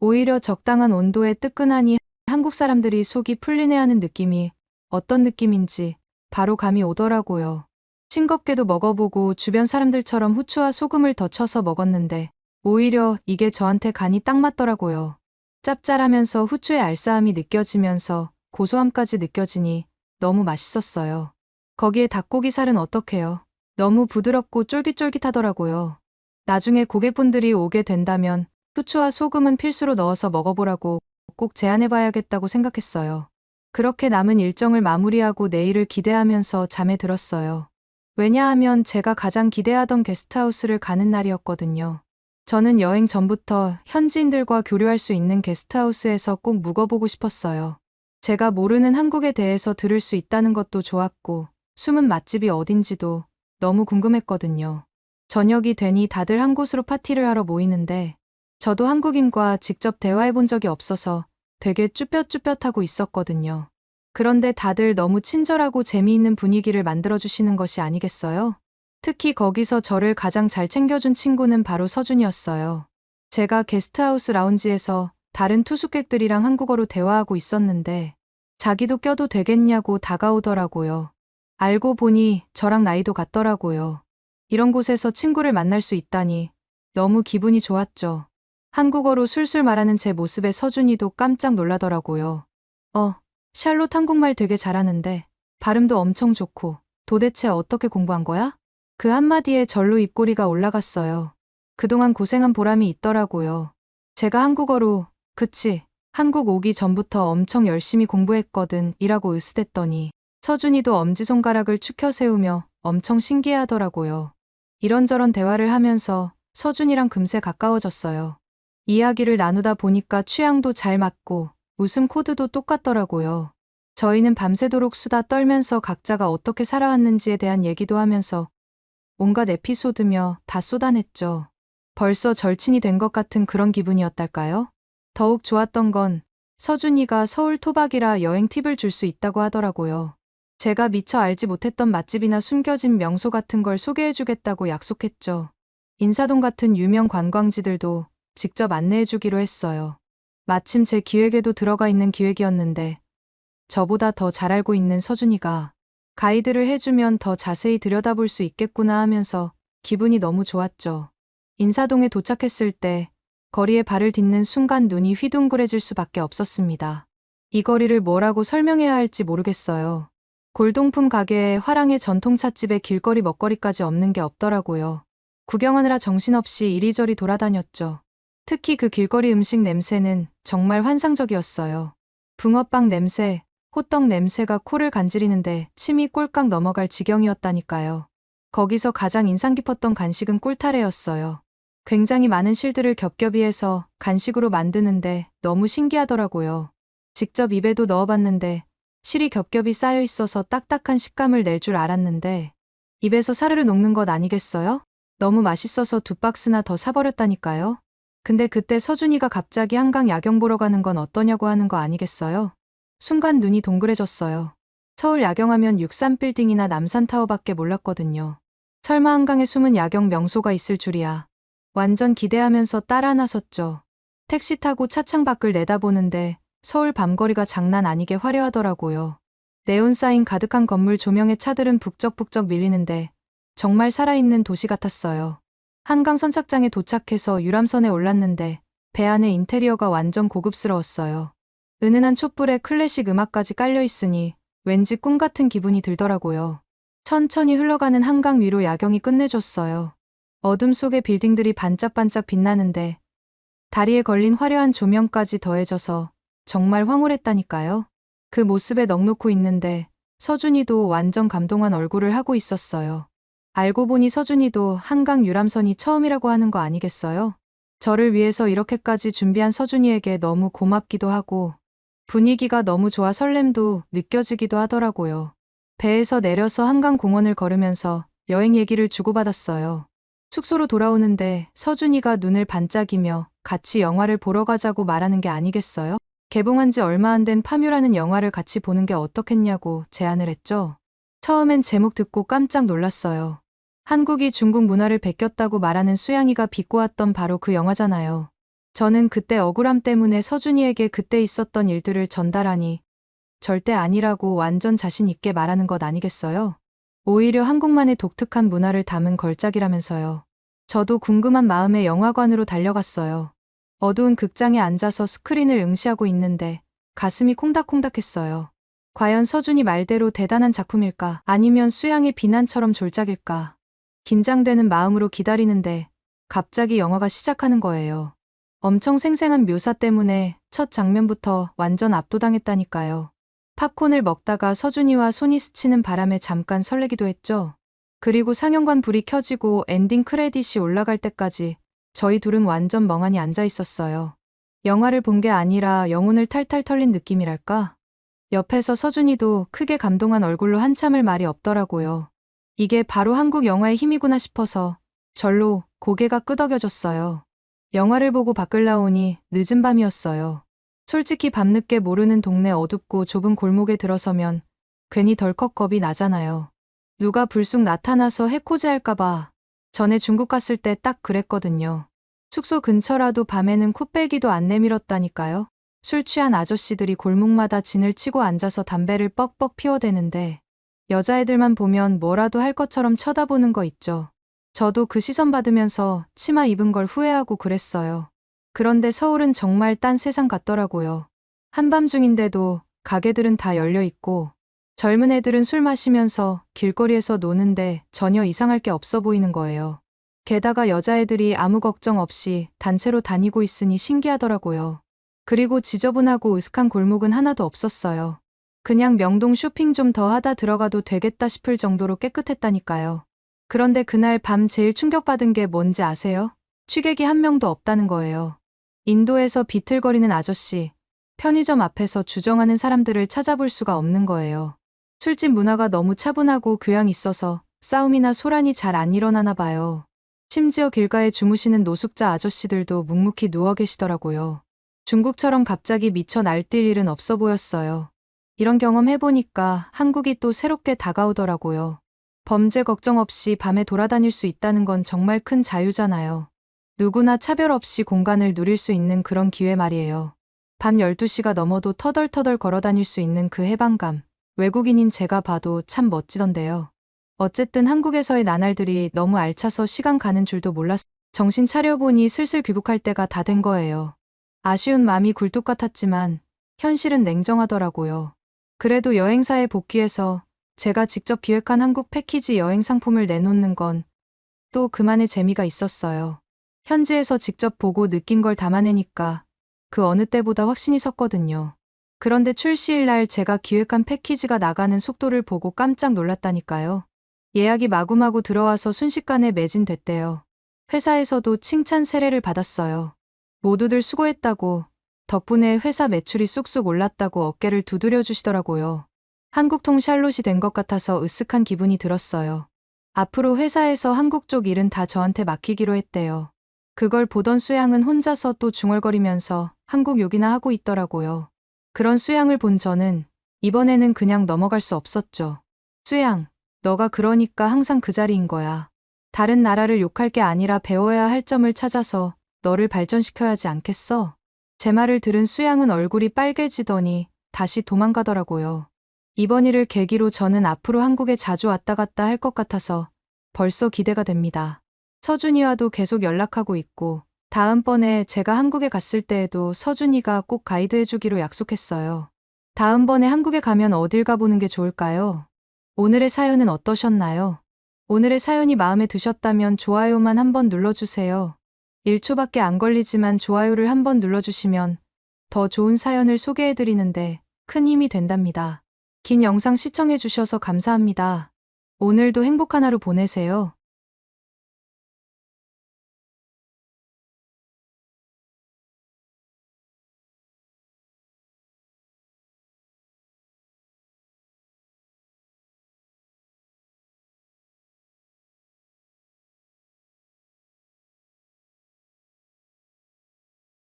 오히려 적당한 온도에 뜨끈하니 한국 사람들이 속이 풀리네하는 느낌이 어떤 느낌인지 바로 감이 오더라고요. 싱겁게도 먹어보고 주변 사람들처럼 후추와 소금을 더 쳐서 먹었는데 오히려 이게 저한테 간이 딱 맞더라고요. 짭짤하면서 후추의 알싸함이 느껴지면서 고소함까지 느껴지니 너무 맛있었어요. 거기에 닭고기 살은 어떡해요? 너무 부드럽고 쫄깃쫄깃하더라고요. 나중에 고객분들이 오게 된다면 후추와 소금은 필수로 넣어서 먹어보라고 꼭 제안해봐야겠다고 생각했어요. 그렇게 남은 일정을 마무리하고 내일을 기대하면서 잠에 들었어요. 왜냐하면 제가 가장 기대하던 게스트하우스를 가는 날이었거든요. 저는 여행 전부터 현지인들과 교류할 수 있는 게스트하우스에서 꼭 묵어보고 싶었어요. 제가 모르는 한국에 대해서 들을 수 있다는 것도 좋았고 숨은 맛집이 어딘지도 너무 궁금했거든요. 저녁이 되니 다들 한 곳으로 파티를 하러 모이는데 저도 한국인과 직접 대화해본 적이 없어서 되게 쭈뼛쭈뼛하고 있었거든요. 그런데 다들 너무 친절하고 재미있는 분위기를 만들어주시는 것이 아니겠어요? 특히 거기서 저를 가장 잘 챙겨준 친구는 바로 서준이었어요. 제가 게스트하우스 라운지에서 다른 투숙객들이랑 한국어로 대화하고 있었는데 자기도 껴도 되겠냐고 다가오더라고요. 알고 보니 저랑 나이도 같더라고요. 이런 곳에서 친구를 만날 수 있다니 너무 기분이 좋았죠. 한국어로 술술 말하는 제 모습에 서준이도 깜짝 놀라더라고요. 샬롯 한국말 되게 잘하는데 발음도 엄청 좋고 도대체 어떻게 공부한 거야? 그 한마디에 절로 입꼬리가 올라갔어요. 그동안 고생한 보람이 있더라고요. 제가 한국어로 그치, 한국 오기 전부터 엄청 열심히 공부했거든 이라고 으스댔더니 서준이도 엄지손가락을 축혀 세우며 엄청 신기해하더라고요. 이런저런 대화를 하면서 서준이랑 금세 가까워졌어요. 이야기를 나누다 보니까 취향도 잘 맞고 웃음 코드도 똑같더라고요. 저희는 밤새도록 수다 떨면서 각자가 어떻게 살아왔는지에 대한 얘기도 하면서 온갖 에피소드며 다 쏟아냈죠. 벌써 절친이 된 것 같은 그런 기분이었달까요? 더욱 좋았던 건 서준이가 서울 토박이라 여행 팁을 줄 수 있다고 하더라고요. 제가 미처 알지 못했던 맛집이나 숨겨진 명소 같은 걸 소개해주겠다고 약속했죠. 인사동 같은 유명 관광지들도 직접 안내해주기로 했어요. 마침 제 기획에도 들어가 있는 기획이었는데 저보다 더 잘 알고 있는 서준이가 가이드를 해주면 더 자세히 들여다볼 수 있겠구나 하면서 기분이 너무 좋았죠. 인사동에 도착했을 때 거리에 발을 딛는 순간 눈이 휘둥그레질 수밖에 없었습니다. 이 거리를 뭐라고 설명해야 할지 모르겠어요. 골동품 가게에 화랑의 전통 찻집에 길거리 먹거리까지 없는 게 없더라고요. 구경하느라 정신없이 이리저리 돌아다녔죠. 특히 그 길거리 음식 냄새는 정말 환상적이었어요. 붕어빵 냄새, 호떡 냄새가 코를 간지리는데 침이 꼴깍 넘어갈 지경이었다니까요. 거기서 가장 인상 깊었던 간식은 꿀타래였어요. 굉장히 많은 실들을 겹겹이 해서 간식으로 만드는데 너무 신기하더라고요. 직접 입에도 넣어봤는데 실이 겹겹이 쌓여 있어서 딱딱한 식감을 낼 줄 알았는데 입에서 사르르 녹는 것 아니겠어요? 너무 맛있어서 2박스나 더 사버렸다니까요. 근데 그때 서준이가 갑자기 한강 야경 보러 가는 건 어떠냐고 하는 거 아니겠어요? 순간 눈이 동그래졌어요. 서울 야경하면 63빌딩이나 남산타워밖에 몰랐거든요. 설마 한강에 숨은 야경 명소가 있을 줄이야. 완전 기대하면서 따라 나섰죠. 택시 타고 차창 밖을 내다보는데 서울 밤거리가 장난 아니게 화려하더라고요. 네온사인 가득한 건물 조명에 차들은 북적북적 밀리는데 정말 살아있는 도시 같았어요. 한강 선착장에 도착해서 유람선에 올랐는데 배 안의 인테리어가 완전 고급스러웠어요. 은은한 촛불에 클래식 음악까지 깔려 있으니 왠지 꿈 같은 기분이 들더라고요. 천천히 흘러가는 한강 위로 야경이 끝내줬어요. 어둠 속에 빌딩들이 반짝반짝 빛나는데 다리에 걸린 화려한 조명까지 더해져서 정말 황홀했다니까요. 그 모습에 넋놓고 있는데 서준이도 완전 감동한 얼굴을 하고 있었어요. 알고 보니 서준이도 한강 유람선이 처음이라고 하는 거 아니겠어요? 저를 위해서 이렇게까지 준비한 서준이에게 너무 고맙기도 하고 분위기가 너무 좋아 설렘도 느껴지기도 하더라고요. 배에서 내려서 한강공원을 걸으면서 여행 얘기를 주고받았어요. 숙소로 돌아오는데 서준이가 눈을 반짝이며 같이 영화를 보러 가자고 말하는 게 아니겠어요? 개봉한 지 얼마 안 된 파묘라는 영화를 같이 보는 게 어떻겠냐고 제안을 했죠. 처음엔 제목 듣고 깜짝 놀랐어요. 한국이 중국 문화를 베꼈다고 말하는 수양이가 비꼬았던 바로 그 영화잖아요. 저는 그때 억울함 때문에 서준이에게 그때 있었던 일들을 전달하니 절대 아니라고 완전 자신 있게 말하는 것 아니겠어요? 오히려 한국만의 독특한 문화를 담은 걸작이라면서요. 저도 궁금한 마음에 영화관으로 달려갔어요. 어두운 극장에 앉아서 스크린을 응시하고 있는데 가슴이 콩닥콩닥했어요. 과연 서준이 말대로 대단한 작품일까? 아니면 수양의 비난처럼 졸작일까? 긴장되는 마음으로 기다리는데 갑자기 영화가 시작하는 거예요. 엄청 생생한 묘사 때문에 첫 장면부터 완전 압도당했다니까요. 팝콘을 먹다가 서준이와 손이 스치는 바람에 잠깐 설레기도 했죠. 그리고 상영관 불이 켜지고 엔딩 크레딧이 올라갈 때까지 저희 둘은 완전 멍하니 앉아 있었어요. 영화를 본 게 아니라 영혼을 탈탈 털린 느낌이랄까? 옆에서 서준이도 크게 감동한 얼굴로 한참을 말이 없더라고요. 이게 바로 한국 영화의 힘이구나 싶어서 절로 고개가 끄덕여졌어요. 영화를 보고 밖을 나오니 늦은 밤이었어요. 솔직히 밤늦게 모르는 동네 어둡고 좁은 골목에 들어서면 괜히 덜컥 겁이 나잖아요. 누가 불쑥 나타나서 해코지할까봐. 전에 중국 갔을 때 딱 그랬거든요. 숙소 근처라도 밤에는 코빼기도 안 내밀었다니까요. 술 취한 아저씨들이 골목마다 진을 치고 앉아서 담배를 뻑뻑 피워대는데 여자애들만 보면 뭐라도 할 것처럼 쳐다보는 거 있죠. 저도 그 시선 받으면서 치마 입은 걸 후회하고 그랬어요. 그런데 서울은 정말 딴 세상 같더라고요. 한밤중인데도 가게들은 다 열려 있고 젊은 애들은 술 마시면서 길거리에서 노는데 전혀 이상할 게 없어 보이는 거예요. 게다가 여자애들이 아무 걱정 없이 단체로 다니고 있으니 신기하더라고요. 그리고 지저분하고 으슥한 골목은 하나도 없었어요. 그냥 명동 쇼핑 좀 더 하다 들어가도 되겠다 싶을 정도로 깨끗했다니까요. 그런데 그날 밤 제일 충격받은 게 뭔지 아세요? 취객이 한 명도 없다는 거예요. 인도에서 비틀거리는 아저씨, 편의점 앞에서 주정하는 사람들을 찾아볼 수가 없는 거예요. 술집 문화가 너무 차분하고 교양 있어서 싸움이나 소란이 잘 안 일어나나 봐요. 심지어 길가에 주무시는 노숙자 아저씨들도 묵묵히 누워 계시더라고요. 중국처럼 갑자기 미쳐 날뛸 일은 없어 보였어요. 이런 경험 해보니까 한국이 또 새롭게 다가오더라고요. 범죄 걱정 없이 밤에 돌아다닐 수 있다는 건 정말 큰 자유잖아요. 누구나 차별 없이 공간을 누릴 수 있는 그런 기회 말이에요. 밤 12시가 넘어도 터덜터덜 걸어 다닐 수 있는 그 해방감. 외국인인 제가 봐도 참 멋지던데요. 어쨌든 한국에서의 나날들이 너무 알차서 시간 가는 줄도 몰랐어요. 정신 차려보니 슬슬 귀국할 때가 다 된 거예요. 아쉬운 마음이 굴뚝 같았지만 현실은 냉정하더라고요. 그래도 여행사에 복귀해서 제가 직접 기획한 한국 패키지 여행 상품을 내놓는 건 또 그만의 재미가 있었어요. 현지에서 직접 보고 느낀 걸 담아내니까 그 어느 때보다 확신이 섰거든요. 그런데 출시일 날 제가 기획한 패키지가 나가는 속도를 보고 깜짝 놀랐다니까요. 예약이 마구마구 들어와서 순식간에 매진됐대요. 회사에서도 칭찬 세례를 받았어요. 모두들 수고했다고, 덕분에 회사 매출이 쑥쑥 올랐다고 어깨를 두드려 주시더라고요. 한국통 샬롯이 된 것 같아서 으쓱한 기분이 들었어요. 앞으로 회사에서 한국 쪽 일은 다 저한테 맡기기로 했대요. 그걸 보던 수양은 혼자서 또 중얼거리면서 한국 욕이나 하고 있더라고요. 그런 수양을 본 저는 이번에는 그냥 넘어갈 수 없었죠. 수양, 너가 그러니까 항상 그 자리인 거야. 다른 나라를 욕할 게 아니라 배워야 할 점을 찾아서 너를 발전시켜야 하지 않겠어? 제 말을 들은 수양은 얼굴이 빨개지더니 다시 도망가더라고요. 이번 일을 계기로 저는 앞으로 한국에 자주 왔다 갔다 할 것 같아서 벌써 기대가 됩니다. 서준이와도 계속 연락하고 있고 다음번에 제가 한국에 갔을 때에도 서준이가 꼭 가이드해주기로 약속했어요. 다음번에 한국에 가면 어딜 가보는 게 좋을까요? 오늘의 사연은 어떠셨나요? 오늘의 사연이 마음에 드셨다면 좋아요만 한번 눌러주세요. 1초밖에 안 걸리지만 좋아요를 한번 눌러주시면 더 좋은 사연을 소개해드리는데 큰 힘이 된답니다. 긴 영상 시청해주셔서 감사합니다. 오늘도 행복한 하루 보내세요.